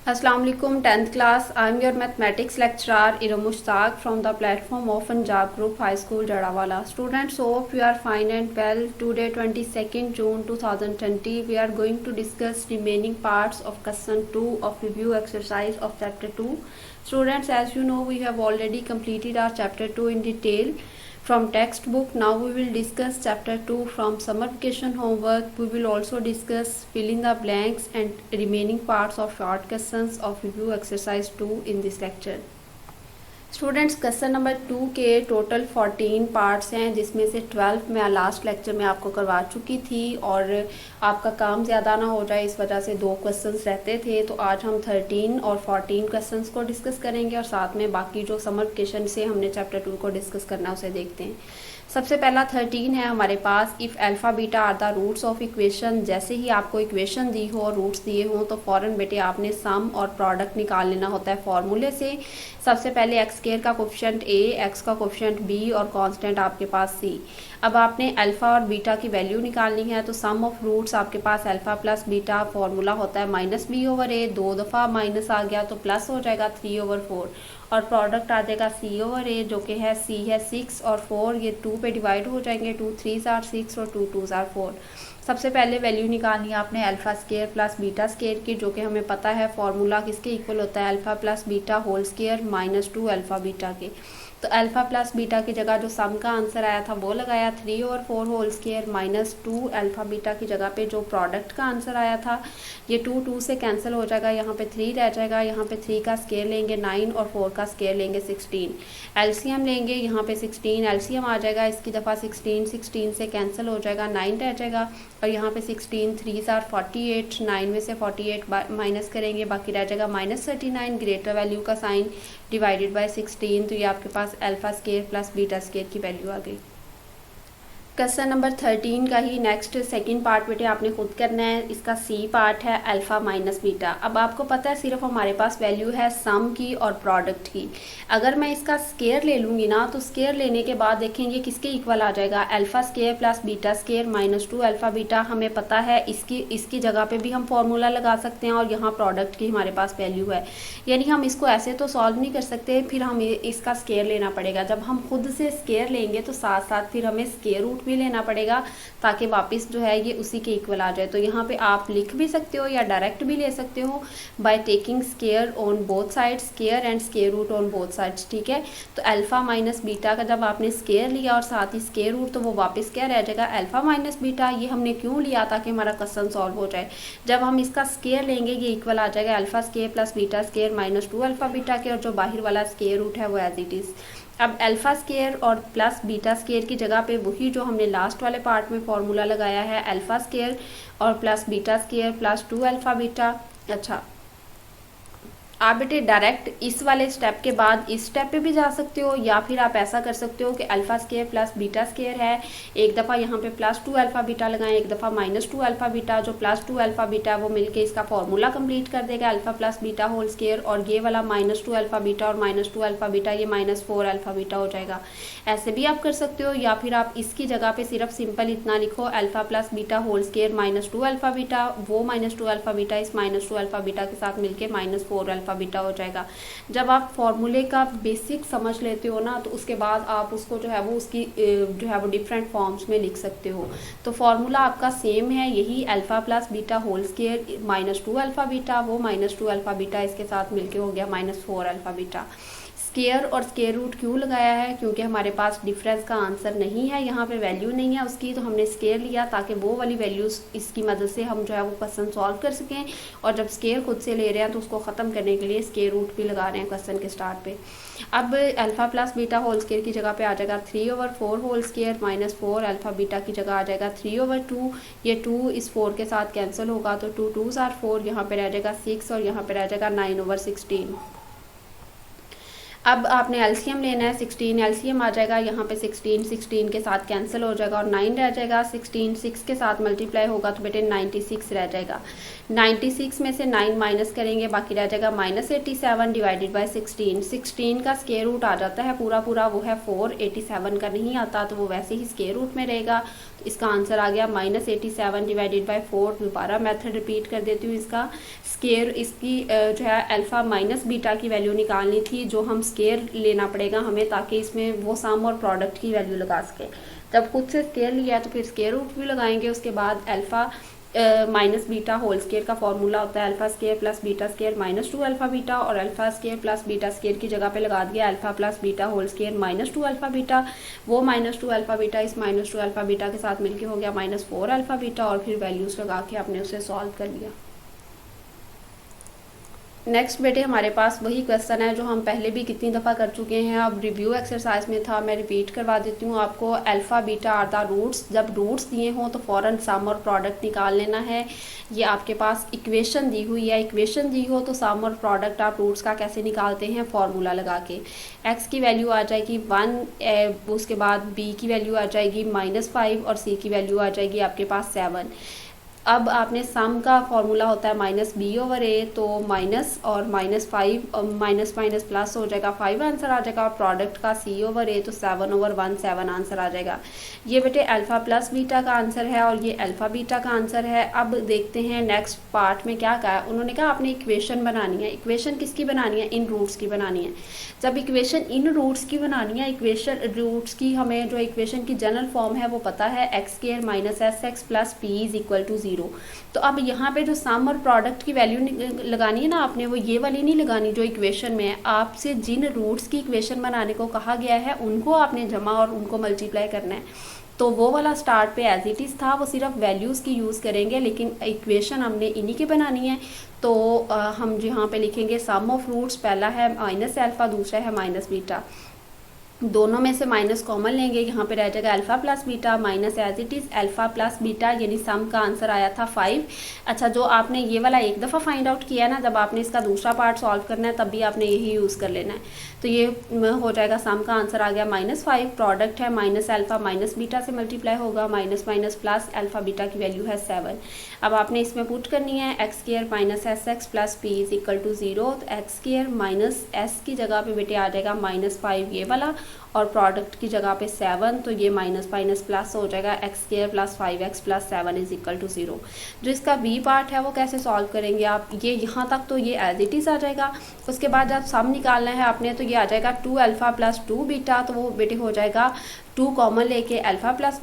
Assalamu alaikum 10th class. I am your mathematics lecturer Iram Mushtaq from the platform of Punjab Group High School Jadawala. Students, hope you are fine and well. Today 22nd June 2020 we are going to discuss remaining parts of question 2 of review exercise of chapter 2. Students, as you know, we have already completed our chapter 2 in detail from textbook. Now we will discuss chapter 2 from summer vacation homework. We will also discuss fill in the blanks and remaining parts of short questions of review exercise 2 in this lecture. Students, question number 2 के total 14 parts हैं, जिसमें से 12 मैं last lecture में आपको करवा चुकी थी और आपका काम ज़्यादा ना हो जाए इस वजह से 2 क्वेश्चंस रहते थे। तो आज हम 13 और 14 क्वेश्चंस को डिस्कस करेंगे और साथ में बाकी जो समर वेकेशन से हमने चैप्टर 2 को डिस्कस करना है उसे देखते हैं। सबसे पहला 13 है हमारे पास, if alpha beta are the roots of equation. जैसे ही आपको इक्वेशन दी हो और रूट्स दिए हों तो फ़ौरन बेटे आपने सम और प्रोडक्ट निकाल लेना होता है फॉर्मूले से। सबसे पहले एक्स स्क्वायर का कोफिशिएंट ए, एक्स का कोफिशिएंट बी और कांस्टेंट आपके पास सी। अब आपने अल्फ़ा और बीटा की वैल्यू निकालनी है, तो सम ऑफ रूट्स आपके पास अल्फ़ा प्लस बीटा फॉर्मूला होता है माइनस बी ओवर ए। 2 दफ़ा माइनस आ गया तो प्लस हो जाएगा 3/4 और प्रोडक्ट आ जाएगा सी ओवर ए, जो कि है सी है 6 और 4, ये 2 पे डिवाइड हो जाएंगे। 2 3s are 6 और 2 2s are 4। सबसे पहले वैल्यू निकालनी है आपने alpha square plus beta square की, जो कि हमें पता है फॉर्मूला किसके इक्वल होता है, alpha plus beta whole square minus 2 alpha beta के। तो अल्फ़ा प्लस बीटा की जगह जो सम का आंसर आया था वो लगाया 3/4 whole square minus 2 alpha beta की जगह पे जो प्रोडक्ट का आंसर आया था, ये 2 2 से कैंसिल हो जाएगा, यहाँ पे 3 रह जाएगा। यहाँ पे 3 का स्क्वायर लेंगे 9 और 4 का स्क्वायर लेंगे 16। एलसीएम लेंगे, यहाँ पे 16 एलसीएम आ जाएगा, इसकी दफ़ा 16 से कैंसिल हो जाएगा, 9 रह जाएगा और यहाँ पे 16 3s are 48, 9 में से 48 माइनस करेंगे, बाकी रह जाएगा -39, ग्रेटर वैल्यू का साइन डिवाइडेड बाय 16। तो ये आपके पास alpha square plus beta square की वैल्यू आ गई। क्वेश्चन नंबर 13 का ही नेक्स्ट सेकंड पार्ट बेटे आपने खुद करना है। इसका सी पार्ट है अल्फ़ा माइनस बीटा। अब आपको पता है सिर्फ हमारे पास वैल्यू है सम की और प्रोडक्ट की। अगर मैं इसका स्क्वायर ले लूँगी ना, तो स्क्वायर लेने के बाद देखेंगे किसके इक्वल आ जाएगा, alpha square plus beta square minus 2 alpha beta. हमें पता है इसकी जगह पे भी हम फॉर्मूला लगा सकते हैं और यहाँ प्रोडक्ट की हमारे पास वैल्यू है, यानी हम इसको ऐसे तो सॉल्व नहीं कर सकते, फिर हमें इसका स्क्वायर लेना पड़ेगा। जब हम खुद से स्क्वायर लेंगे तो साथ साथ फिर हमें स्क्वायर रूट भी लेना पड़ेगा ताकि वापस जो है ये उसी के इक्वल आ जाए। तो यहाँ पे आप लिख भी सकते हो या डायरेक्ट भी ले सकते हो by taking square on both sides, square and square root on both sides, ठीक है। तो अल्फ़ा माइनस बीटा का जब आपने स्क्वायर लिया और साथ ही स्क्वायर रूट, तो वो वापस क्या रह जाएगा, अल्फ़ा माइनस बीटा। ये हमने क्यों लिया, ताकि हमारा क्वेश्चन सॉल्व हो जाए। जब हम इसका स्क्वायर लेंगे ये इक्वल आ जाएगा alpha square plus beta square minus 2 alpha beta के, और जो बाहर वाला स्क्वायर रूट है वो एज इट इज़। अब अल्फ़ा स्क्वायर और प्लस बीटा स्क्वायर की जगह पे वही जो हमने लास्ट वाले पार्ट में फॉर्मूला लगाया है, अल्फ़ा स्क्वायर और plus beta square plus 2 alpha beta. अच्छा, आप बेटे डायरेक्ट इस वाले स्टेप के बाद इस स्टेप पे भी जा सकते हो, या फिर आप ऐसा कर सकते हो कि alpha square plus beta square है, एक दफ़ा यहाँ पे प्लस 2 अल्फ़ा बीटा लगाएं, एक दफ़ा माइनस 2 अल्फ़ा बीटा। जो प्लस 2 अल्फ़ा बीटा है वो मिलके इसका फॉर्मूला कंप्लीट कर देगा alpha plus beta whole square, और ये वाला माइनस 2 अल्फ़ा बीटा और माइनस 2 अल्फ़ा बीटा ये माइनस 4 अल्फ़ा बीटा हो जाएगा। ऐसे भी आप कर सकते हो, या फिर आप इसकी जगह पे सिर्फ सिंपल इतना लिखो alpha plus beta whole square minus 2 alpha beta, वो माइनस 2 अल्फ़ा बीटा इस माइनस 2 अल्फ़ा बीटा के साथ मिलके माइनस 4 अल्फ़ा बीटा हो जाएगा। जब आप फॉर्मूले का बेसिक समझ लेते हो ना, तो उसके बाद आप उसको जो है वो उसकी जो है वो डिफरेंट फॉर्म्स में लिख सकते हो। तो फॉर्मूला आपका सेम है, यही alpha plus beta whole square minus 2 alpha beta, वो माइनस 2 अल्फ़ा बीटा इसके साथ मिलके हो गया माइनस 4 अल्फ़ा बीटा। स्क्वायर और स्क्वायर रूट क्यों लगाया है, क्योंकि हमारे पास डिफरेंस का आंसर नहीं है, यहाँ पे वैल्यू नहीं है उसकी, तो हमने स्क्वायर लिया ताकि वो वाली वैल्यूज़ इसकी मदद से हम जो है वो क्वेश्चन सॉल्व कर सकें। और जब स्क्वायर खुद से ले रहे हैं तो उसको ख़त्म करने के लिए स्क्वायर रूट भी लगा रहे हैं क्वेश्चन के स्टार्ट पे। अब alpha plus beta whole square की जगह पे आ जाएगा 3/4 whole square minus 4 alpha beta की जगह आ जाएगा 3/2। ये 2 इस 4 के साथ कैंसिल होगा तो 2 2s are 4, यहाँ पे रह जाएगा 6 और यहाँ पे रह जाएगा 9/16। अब आपने एलसीएम लेना है 16, एलसीएम आ जाएगा यहाँ पे 16 के साथ कैंसिल हो जाएगा और 9 रह जाएगा। 16 6 के साथ मल्टीप्लाई होगा तो बेटे 96 रह जाएगा। 96 में से 9 माइनस करेंगे, बाकी रह जाएगा -87 डिवाइडेड बाय 16। 16 का स्क्वायर रूट आ जाता है पूरा पूरा, वो है 4। 87 का नहीं आता तो वो वैसे ही स्क्वायर रूट में रहेगा। तो इसका आंसर आ गया -87 डिवाइडेड बाय 4। दोबारा मेथड रिपीट कर देती हूँ इसका। स्क्वायर इसकी जो है अल्फ़ा माइनस बीटा की वैल्यू निकालनी थी, जो हम स्क्वायर लेना पड़ेगा हमें, ताकि इसमें वो सम और प्रोडक्ट की वैल्यू लगा सके। जब खुद से स्क्वायर लिया है तो फिर स्क्वायर रूट भी लगाएंगे। उसके बाद alpha minus beta whole square का फॉर्मूला होता है alpha square plus beta square -2 alpha beta, और alpha square plus beta square की जगह पे लगा दिया alpha plus beta whole square -2 alpha beta. वो -2 अल्फ़ा बीटा इस -2 अल्फ़ा बीटा के साथ मिलके हो गया -4 अल्फ़ा बीटा, और फिर वैल्यूज़ लगा के आपने उसे सॉल्व कर लिया। नेक्स्ट बेटे हमारे पास वही क्वेश्चन है जो हम पहले भी कितनी दफ़ा कर चुके हैं। अब रिव्यू एक्सरसाइज में था, मैं रिपीट करवा देती हूँ आपको। Alpha beta are the roots, जब रूट्स दिए हों तो फ़ौरन सम और प्रोडक्ट निकाल लेना है। ये आपके पास इक्वेशन दी हुई है, इक्वेशन दी हो तो सम और प्रोडक्ट आप रूट्स का कैसे निकालते हैं, फॉर्मूला लगा के। एक्स की वैल्यू आ जाएगी 1, उसके बाद बी की वैल्यू आ जाएगी -5 और सी की वैल्यू आ जाएगी आपके पास 7। अब आपने सम का फॉर्मूला होता है -b/a, तो माइनस और -5 माइनस माइनस प्लस हो जाएगा, 5 आंसर आ जाएगा। और प्रोडक्ट का c/a तो 7/1 7 आंसर आ जाएगा। ये बेटे अल्फ़ा प्लस बीटा का आंसर है और ये अल्फ़ा बीटा का आंसर है। अब देखते हैं नेक्स्ट पार्ट में क्या कहा है। उन्होंने कहा आपने इक्वेशन बनानी है। इक्वेशन किसकी बनानी है? इन रूट्स की बनानी है। जब इक्वेशन इन रूट्स की बनानी है, इक्वेशन रूट्स की हमें जो इक्वेशन की जनरल फॉर्म है वो पता है, x² - sx + p = 0। तो अब यहाँ पे जो सम और प्रोडक्ट की वैल्यू लगानी है ना आपने, वो ये वाली नहीं लगानी जो इक्वेशन में है। आपसे जिन रूट्स की इक्वेशन बनाने को कहा गया है उनको आपने जमा और उनको मल्टीप्लाई करना है। तो वो वाला स्टार्ट पे एज इट इज़ था, वो सिर्फ वैल्यूज़ की यूज़ करेंगे, लेकिन इक्वेशन हमने इन्हीं की बनानी है। तो हम यहाँ पे लिखेंगे सम ऑफ रूट्स, पहला है -अल्फ़ा, दूसरा है -बीटा। दोनों में से माइनस कॉमन लेंगे, यहाँ पे रह जाएगा alpha plus beta minus as it is alpha plus beta, यानी सम का आंसर आया था 5। अच्छा, जो आपने ये वाला एक दफ़ा फाइंड आउट किया है ना, जब आपने इसका दूसरा पार्ट सॉल्व करना है तब भी आपने यही यूज़ कर लेना है। तो ये हो जाएगा, सम का आंसर आ गया -5, प्रोडक्ट है -अल्फ़ा माइनस बीटा से मल्टीप्लाई होगा, minus minus plus alpha beta की वैल्यू है 7। अब आपने इसमें पुट करनी है x² - sx + p = 0। तो x² - s की जगह पे बेटे आ जाएगा -5 ये वाला, और प्रोडक्ट की जगह पे 7, तो ये माइनस माइनस प्लस हो जाएगा, x² + 5x + 7 = 0। जो इसका बी पार्ट है वो कैसे सॉल्व करेंगे आप, ये यहाँ तक तो ये एज इट इज़ आ जाएगा। उसके बाद जब सम निकालना है आपने तो ये आ जाएगा 2 अल्फ़ा + 2 बीटा, तो वो बेटे हो जाएगा 2 कॉमन लेके अल्फ़ा प्लस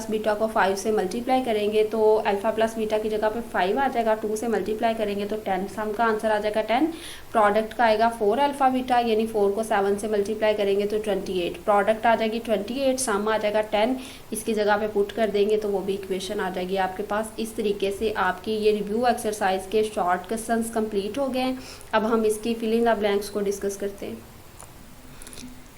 बीटा को 5 से मल्टीप्लाई करेंगे तो अल्फ़ा प्लस बीटा की जगह पे 5 आ जाएगा, 2 से मल्टीप्लाई करेंगे तो 10, सम का आंसर आ जाएगा 10। प्रोडक्ट का आएगा 4 अल्फ़ा बीटा, यानी 4 को 7 से मल्टीप्लाई करेंगे तो 28, प्रोडक्ट आ जाएगी 28, सम आ जाएगा 10। इसकी जगह पे पुट कर देंगे तो वो भी इक्वेशन आ जाएगी आपके पास। इस तरीके से आपकी ये रिव्यू एक्सरसाइज के शॉर्ट क्वेश्चंस कंप्लीट हो गए हैं। अब हम इसकी फिलिंग द ब्लैंक्स को डिस्कस करते हैं।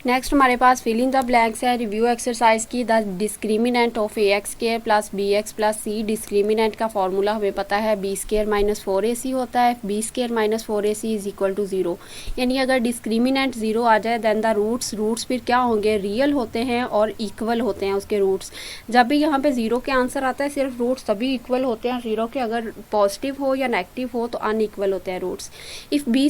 नेक्स्ट हमारे पास फिलिंग द ब्लैंक्स है रिव्यू एक्सरसाइज की। The discriminant of ax² + bx + c, discriminant का फॉर्मूला हमें पता है b² - 4ac होता है, b² - 4ac = 0। यानी अगर डिस्क्रिमिनेंट 0 आ जाए देन द रूट्स फिर क्या होंगे, रियल होते हैं और इक्वल होते हैं उसके रूट्स। जब भी यहाँ पे 0 के आंसर आता है सिर्फ रूट्स तभी इक्वल होते हैं, 0 के अगर पॉजिटिव हो या नेगेटिव हो तो अनइक्वल होते हैं roots. If b²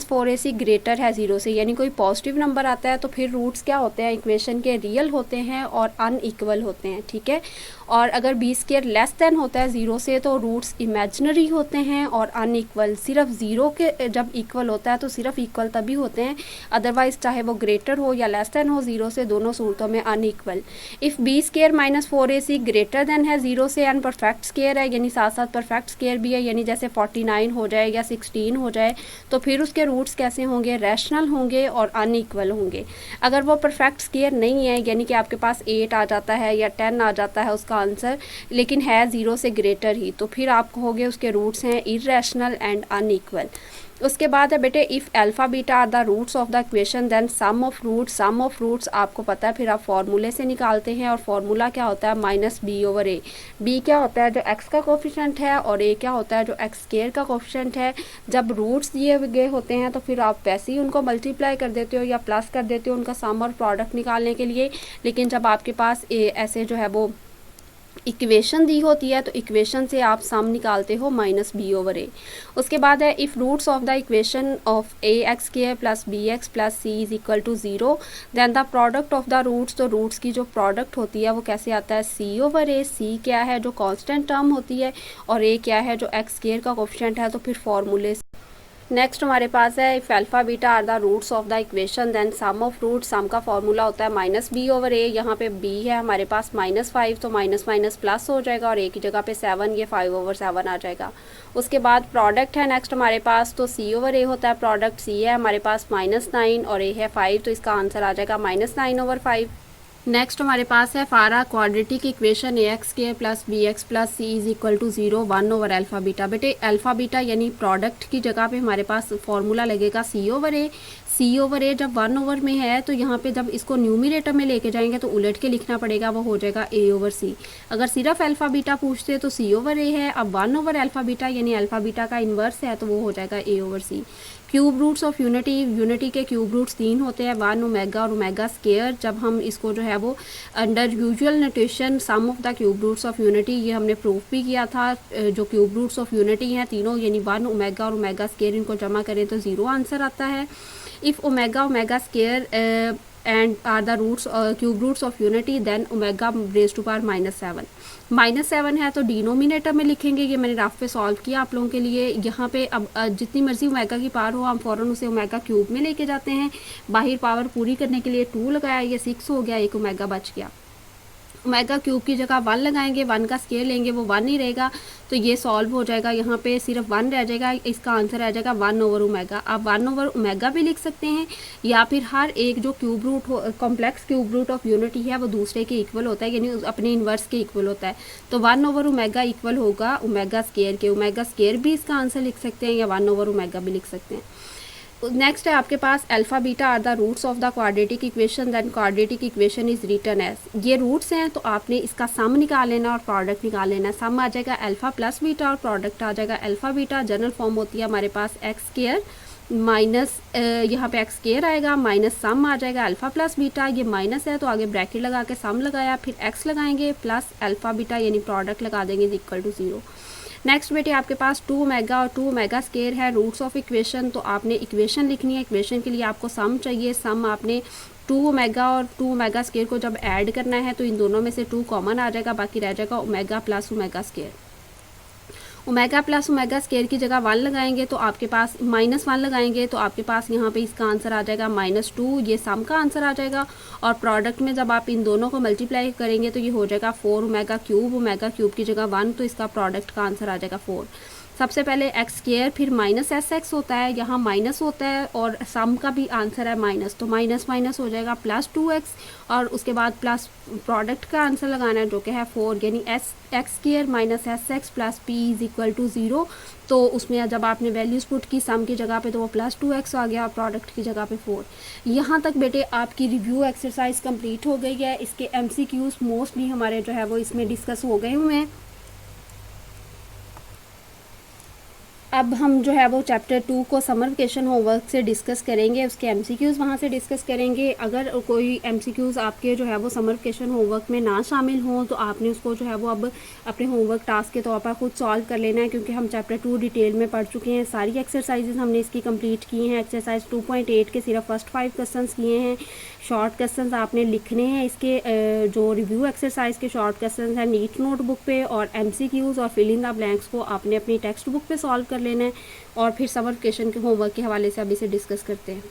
- 4ac greater है 0 से, यानी कोई पॉजिटिव नंबर आता है तो फिर रूट्स क्या होते हैं इक्वेशन के, रियल होते हैं और अनइक्वल होते हैं, ठीक है। और अगर b² लेस देन होता है 0 से तो रूट्स इमेजिनरी होते हैं और अनइक्वल। सिर्फ 0 के जब इक्वल होता है तो सिर्फ इक्वल तभी होते हैं, अदरवाइज चाहे वो ग्रेटर हो या लेस देन हो 0 से, दोनों सूरतों में unequal. If b² - 4ac greater than है 0 से एंड परफेक्ट स्क्वायर है, यानी साथ साथ परफेक्ट स्क्वायर भी है, यानी जैसे 49 हो जाए या 16 हो जाए, तो फिर उसके रूट्स कैसे होंगे, रैशनल होंगे और अनइक्वल होंगे। अगर वो परफेक्ट स्क्वायर नहीं है, यानी कि आपके पास 8 आ जाता है या 10 आ जाता है, उसका उसका आंसर, लेकिन है 0 से ग्रेटर ही, तो फिर आप कहोगे उसके रूट्स हैं इरेशनल एंड अनइक्वल। उसके बाद है बेटे if alpha beta are the roots of the equation then sum of roots आपको पता है, फिर आप फार्मूले से निकालते हैं, और फार्मूला क्या होता है -b/a। b क्या होता है जो x का कोफिशिएंट है, और a क्या होता है जो x स्क्वायर का कोफिशिएंट है। जब रूट्स दिए गए होते हैं तो फिर आप वैसे ही उनको मल्टीप्लाई कर देते हो या प्लस कर देते हो उनका सम और प्रोडक्ट निकालने के लिए। लेकिन जब आपके पास ऐसे जो है वो इक्वेशन दी होती है तो इक्वेशन से आप सम निकालते हो -b/a। उसके बाद है if roots of the equation of ax² plus bx plus c is equal to 0 then the product of the roots, तो रूट्स की जो प्रोडक्ट होती है वो कैसे आता है c/a। c क्या है जो कांस्टेंट टर्म होती है, और a क्या है जो x² का कोफिशिएंट है, तो फिर फॉर्मूले। नेक्स्ट हमारे पास है if alpha beta are the roots of the equation then sum of roots, sum का फॉर्मूला होता है -b/a। यहाँ पे b है हमारे पास -5, तो माइनस माइनस प्लस हो जाएगा, और a की जगह पे 7, ये 5/7 आ जाएगा। उसके बाद प्रोडक्ट है नेक्स्ट हमारे पास, तो c/a होता है प्रोडक्ट, c है हमारे पास -9 और a है 5, तो इसका आंसर आ जाएगा -9/5। नेक्स्ट हमारे पास है फारा quadratic equation ax² plus bx plus c is equal to 0 1/अल्फ़ा बीटा। बेटे अल्फ़ा बीटा यानी प्रोडक्ट की जगह पे हमारे पास फॉर्मूला लगेगा c/a। c/a जब 1 में है तो यहाँ पे जब इसको न्यूमिनेटर में लेके जाएंगे तो उलट के लिखना पड़ेगा, वो हो जाएगा a/c। अगर सिर्फ अल्फ़ा बीटा पूछते तो c/a है, अब 1/अल्फ़ा बीटा यानी अल्फ़ा बीटा का इन्वर्स है तो वो हो जाएगा a/c। Cube roots of unity के क्यूब रूट्स 3 होते हैं, 1 ओमेगा और ओमेगा स्क्वायर। जब हम इसको जो है वो under usual notation sum of the cube roots of unity, ये हमने प्रूफ भी किया था, जो क्यूब रूट्स ऑफ यूनिटी हैं तीनों यानी 1 ओमेगा और ओमेगा स्क्वायर, इनको जमा करें तो 0 आंसर आता है। If omega square and are the roots cube roots of unity then omega raise to power -7। -7 है तो डिनोमिनेटर में लिखेंगे, ये मैंने रफ पे सॉल्व किया आप लोगों के लिए। यहाँ पे अब जितनी मर्जी ओमेगा की पावर हो हम फ़ौरन उसे ओमेगा क्यूब में लेके जाते हैं। बाहर पावर पूरी करने के लिए 2 लगाया, ये 6 हो गया, 1 ओमेगा बच गया। ओमेगा क्यूब की जगह 1 लगाएंगे, 1 का स्केयर लेंगे, वो 1 ही रहेगा, तो ये सॉल्व हो जाएगा। यहाँ पे सिर्फ 1 रह जाएगा, इसका आंसर आ जाएगा 1/ओमेगा। आप 1/ओमेगा भी लिख सकते हैं, या फिर हर एक जो क्यूब रूट हो complex cube root of unity है वो दूसरे के इक्वल होता है, यानी अपने इन्वर्स के इक्वल होता है। तो 1/ओमेगा इक्वल होगा ओमेगा स्केयर के। ओमेगा स्केयर भी इसका आंसर लिख सकते हैं या 1/ओमेगा भी लिख सकते हैं। नेक्स्ट है आपके पास alpha beta are the roots of the quadratic equation then quadratic equation is written as. ये रूट्स हैं तो आपने इसका सम निकाल लेना और प्रोडक्ट निकाल लेना। सम आ जाएगा अल्फ़ा प्लस बीटा और प्रोडक्ट आ जाएगा अल्फ़ा बीटा। जनरल फॉर्म होती है हमारे पास x² माइनस यहाँ पे x² आएगा, माइनस सम आ जाएगा अल्फ़ा प्लस बीटा, ये माइनस है तो आगे ब्रैकेट लगा के सम लगाया, फिर x लगाएंगे प्लस अल्फ़ा बीटा यानी प्रोडक्ट लगा देंगे इज इक्वल टू 0। नेक्स्ट बेटे आपके पास 2 ओमेगा और 2 ओमेगा स्केयर है रूट्स ऑफ इक्वेशन, तो आपने इक्वेशन लिखनी है। इक्वेशन के लिए आपको सम चाहिए, सम आपने 2 ओमेगा और 2 ओमेगा स्केयर को जब ऐड करना है तो इन दोनों में से 2 कॉमन आ जाएगा, बाकी रह जाएगा omega plus omega square. Omega plus omega square की जगह 1 लगाएंगे तो आपके पास -1 लगाएंगे तो आपके पास यहाँ पे इसका आंसर आ जाएगा -2, ये सम का आंसर आ जाएगा। और प्रोडक्ट में जब आप इन दोनों को मल्टीप्लाई करेंगे तो ये हो जाएगा 4 ओमेगा क्यूब की जगह 1, तो इसका प्रोडक्ट का आंसर आ जाएगा 4। सबसे पहले x² फिर -sx होता है, यहाँ माइनस होता है और सम का भी आंसर है माइनस, तो माइनस माइनस हो जाएगा +2x, और उसके बाद प्लस प्रोडक्ट का आंसर लगाना है जो कि है 4, यानी x² minus sx plus p is equal to 0। तो उसमें जब आपने वैल्यूज़ पुट की सम की जगह पे तो वो +2x आ गया और प्रोडक्ट की जगह पे 4। यहाँ तक बेटे आपकी रिव्यू एक्सरसाइज कंप्लीट हो गई है। इसके MCQs मोस्टली हमारे जो है वो इसमें डिस्कस हो गए हुए हैं। अब हम जो है वो चैप्टर 2 को समर वेकेशन होमवर्क से डिस्कस करेंगे, उसके MCQs वहाँ से डिस्कस करेंगे। अगर कोई MCQs आपके जो है वो समर वेकेशन होमवर्क में ना शामिल हों तो आपने उसको जो है वो अब अपने होमवर्क टास्क के तौर पर खुद सॉल्व कर लेना है, क्योंकि हम चैप्टर 2 डिटेल में पढ़ चुके हैं। सारी एक्सरसाइजेज हमने इसकी कंप्लीट की हैं। एक्सरसाइज 2.8 के सिर्फ फर्स्ट 5 क्वेश्चंस किए हैं। शॉर्ट क्वेश्चंस आपने लिखने हैं इसके, जो रिव्यू एक्सरसाइज के शॉर्ट क्वेश्चंस हैं नीट नोटबुक पे, और MCQs और फिल इन द ब्लैंक्स को आपने अपनी टेक्स्ट बुक पे सॉल्व कर लेना है। और फिर समर वेकेशन के होमवर्क के हवाले से अभी से डिस्कस करते हैं।